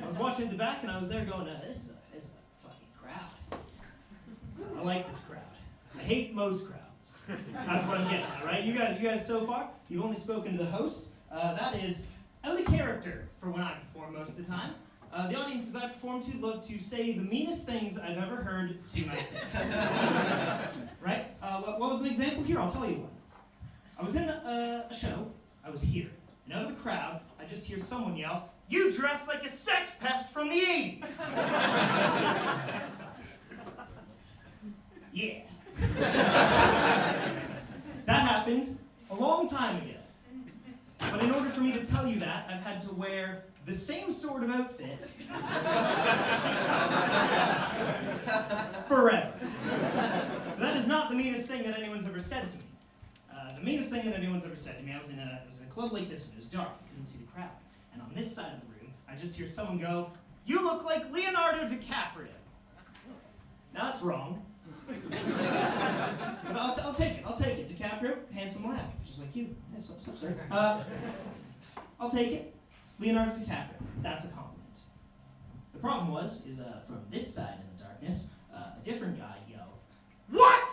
I was watching at the back and I was there going, this is a fucking crowd. So I like this crowd. I hate most crowds. That's what I'm getting at, right? You guys so far, you've only spoken to the host. That is out of character for when I perform most of the time. The audiences I perform to love to say the meanest things I've ever heard to my face. Right? What was an example here? I'll tell you one. I was in a show. I was here. And out of the crowd, I just hear someone yell, "You dress like a sex pest from the 80s!" Yeah. That happened a long time ago. But in order for me to tell you that, I've had to wear the same sort of outfit forever. That is not the meanest thing that anyone's ever said to me. The meanest thing that anyone's ever said to me, I was in a club like this, and it was dark, I couldn't see the crowd. And on this side of the room, I just hear someone go, "You look like Leonardo DiCaprio." Now that's wrong. But I'll take it. DiCaprio, handsome lad, just like you. Yes, I'm sorry. I'll take it. Leonardo DiCaprio, that's a compliment. The problem is from this side in the darkness, a different guy yelled, "What?"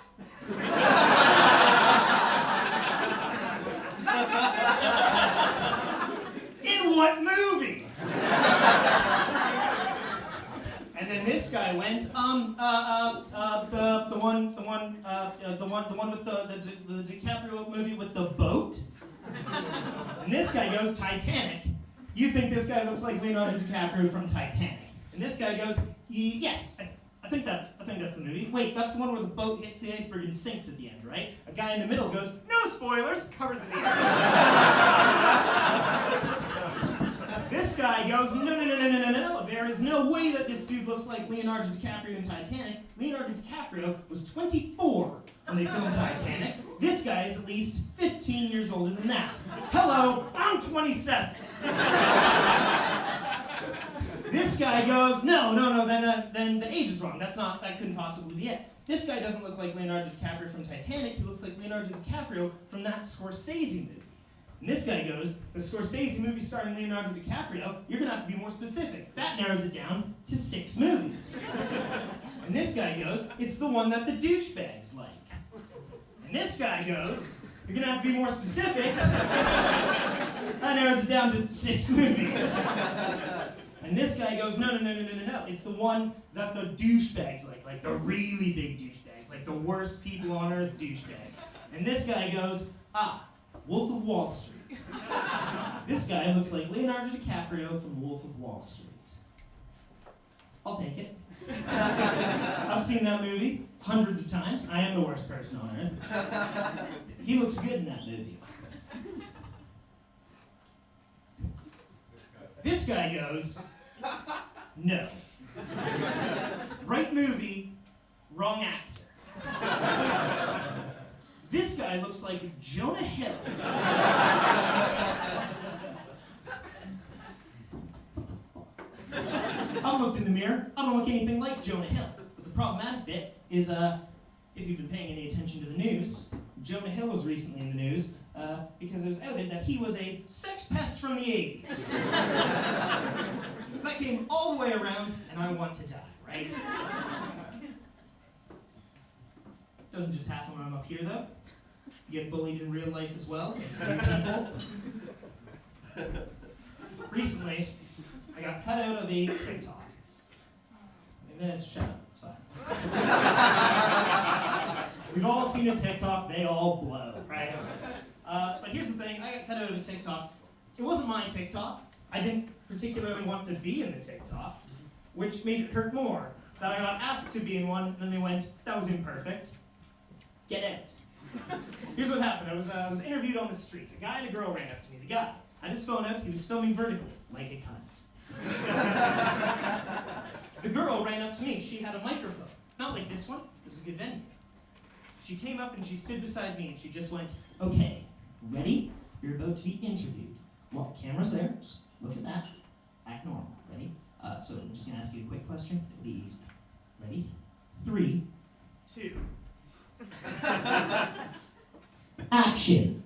In what movie? And then this guy went, the one with the DiCaprio movie with the boat. And this guy goes, "Titanic." You think this guy looks like Leonardo DiCaprio from Titanic? And this guy goes, "Yes, I think that's the movie. Wait, that's the one where the boat hits the iceberg and sinks at the end, right?" A guy in the middle goes, "No spoilers," covers his ears. This guy goes, No, there is no way that this dude looks like Leonardo DiCaprio in Titanic. Leonardo DiCaprio was 24 when they filmed Titanic. This guy is at least 15 years older than that. Hello, I'm 27. This guy goes, no, then the age is wrong. That couldn't possibly be it. This guy doesn't look like Leonardo DiCaprio from Titanic. He looks like Leonardo DiCaprio from that Scorsese movie. And this guy goes, "The Scorsese movie starring Leonardo DiCaprio, you're going to have to be more specific. That narrows it down to 6 movies. And this guy goes, "It's the one that the douchebags like." And this guy goes, "You're going to have to be more specific. That narrows it down to 6 movies. And this guy goes, no. It's the one that the douchebags like the really big douchebags, like the worst people on earth douchebags." And this guy goes, Wolf of Wall Street. This guy looks like Leonardo DiCaprio from Wolf of Wall Street. I'll take it. I've seen that movie hundreds of times. I am the worst person on earth. He looks good in that movie. This guy goes, "No. Right movie, wrong actor." This guy looks like Jonah Hill. What the fuck? I've looked in the mirror. I don't look anything like Jonah Hill. But the problematic bit is, if you've been paying any attention to the news, Jonah Hill was recently in the news because it was outed that he was a sex pest from the 80s. So that came all the way around, and I want to die, right? Doesn't just happen when I'm up here, though. You get bullied in real life as well. People. Recently, I got cut out of a TikTok. Shut up, it's fine. We've all seen a TikTok, they all blow, right? But here's the thing, I got cut out of a TikTok. It wasn't my TikTok. I didn't particularly want to be in the TikTok, which made it hurt more. That I got asked to be in one, and then they went, "That was imperfect. Get out." Here's what happened. I was interviewed on the street. A guy and a girl ran up to me. The guy had his phone out. He was filming vertically, like a cunt. The girl ran up to me. She had a microphone. Not like this one. This is a good venue. She came up and she stood beside me and she just went, "Okay, ready? You're about to be interviewed. Well, camera's there. Just look at that. Act normal. Ready? So I'm just going to ask you a quick question. It'll be easy. Ready? 3, 2. Action.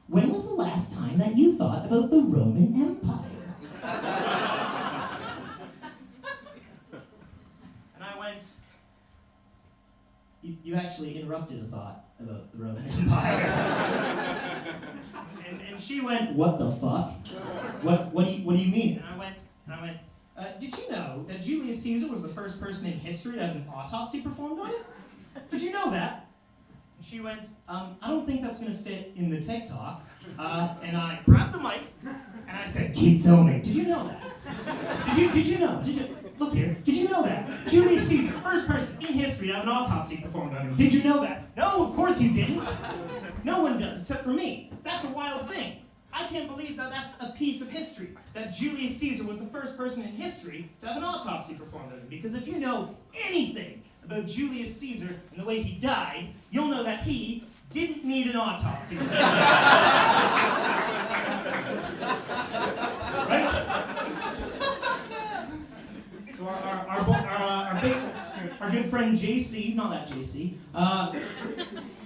When was the last time that you thought about the Roman Empire? And I went, you actually interrupted a thought about the Roman Empire. and she went, what the fuck? What do you mean? And I went, did you know that Julius Caesar was the first person in history to have an autopsy performed on him? Did you know that? And she went, I don't think that's going to fit in the TikTok. And I grabbed the mic, and I said, keep filming. Did you know that? Did you know? Look here. Did you know that? Julius Caesar, first person in history to have an autopsy performed on him. Did you know that? No, of course you didn't. No one does, except for me. That's a wild thing. I can't believe that that's a piece of history, that Julius Caesar was the first person in history to have an autopsy performed on him. Because if you know anything about Julius Caesar and the way he died, you'll know that he didn't need an autopsy. Right? So our good friend JC, not that JC,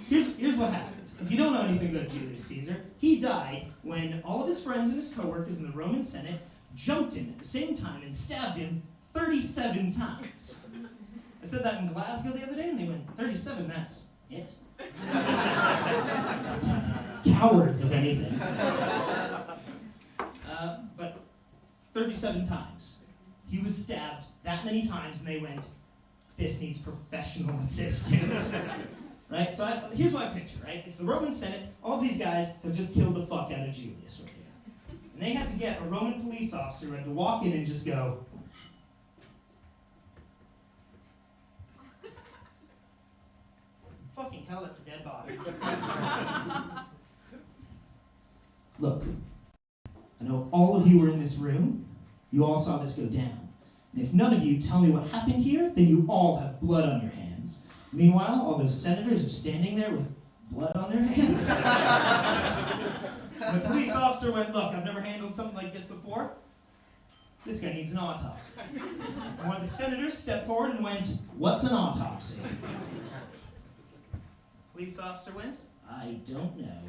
here's what happened. If you don't know anything about Julius Caesar, he died when all of his friends and his co-workers in the Roman Senate jumped him at the same time and stabbed him 37 times. I said that in Glasgow the other day, and they went, 37, that's it? Cowards, if anything. But 37 times. He was stabbed that many times, and they went, this needs professional assistance. Right? So here's what I picture, right? It's the Roman Senate. All these guys have just killed the fuck out of Julius right here. And they had to get a Roman police officer who had to walk in and just go, fucking hell, that's a dead body. Look, I know all of you were in this room. You all saw this go down. And if none of you tell me what happened here, then you all have blood on your hands. Meanwhile, all those senators are standing there with blood on their hands. The police officer went, look, I've never handled something like this before. This guy needs an autopsy. And one of the senators stepped forward and went, what's an autopsy? Police officer went, I don't know.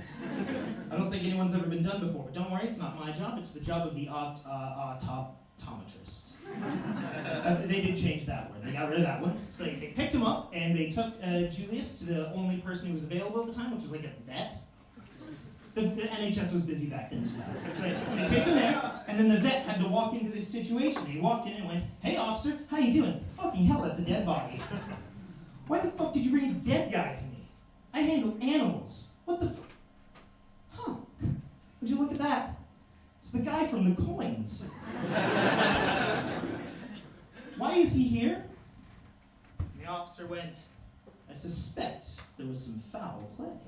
I don't think anyone's ever been done before, but don't worry, it's not my job, it's the job of the optometrist. They did change that word. They got rid of that one. So they picked him up, and they took Julius to the only person who was available at the time, which was like a vet. The NHS was busy back then as well. So they take him there, and then the vet had to walk into this situation. He walked in and went, hey officer, how you doing? Fucking hell, that's a dead body. Why the fuck did you bring a dead guy to me? I handle animals. What the fuck? Huh. Would you look at that? It's the guy from the coins. Why is he here? And the officer went, I suspect there was some foul play.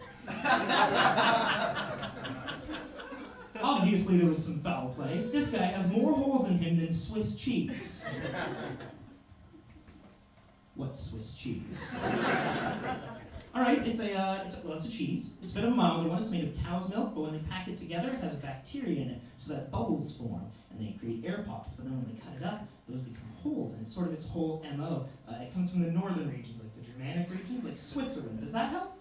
Obviously there was some foul play. This guy has more holes in him than Swiss cheese. What's Swiss cheese? All right, it's a cheese. It's a bit of a milder one. It's made of cow's milk, but when they pack it together, it has a bacteria in it, so that bubbles form, and they create air pockets. But then when they cut it up, those become holes, and it's sort of its whole MO. It comes from the northern regions, like the Germanic regions, like Switzerland. Does that help?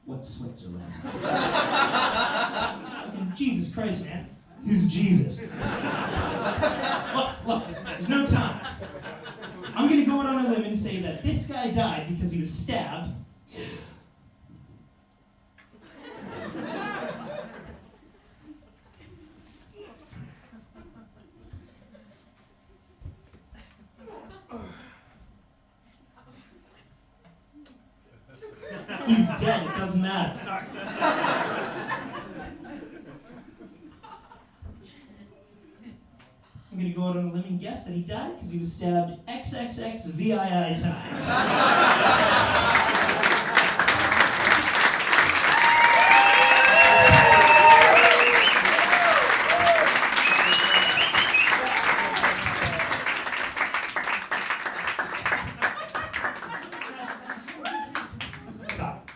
What's Switzerland? Jesus Christ, man. Who's Jesus? Look, there's no time. I'm going to go out on a limb and say that this guy died because he was stabbed. He's dead, it doesn't matter. Sorry. I'm going to go out on a limb and guess that he died because he was stabbed XXXVII times. Stop.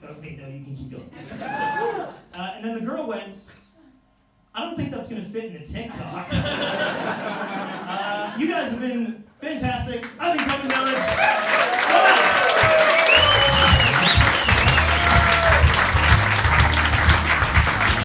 That was me. No, you can keep going. And then the girl went, I don't think that's going to fit in a TikTok. You guys have been fantastic. I've been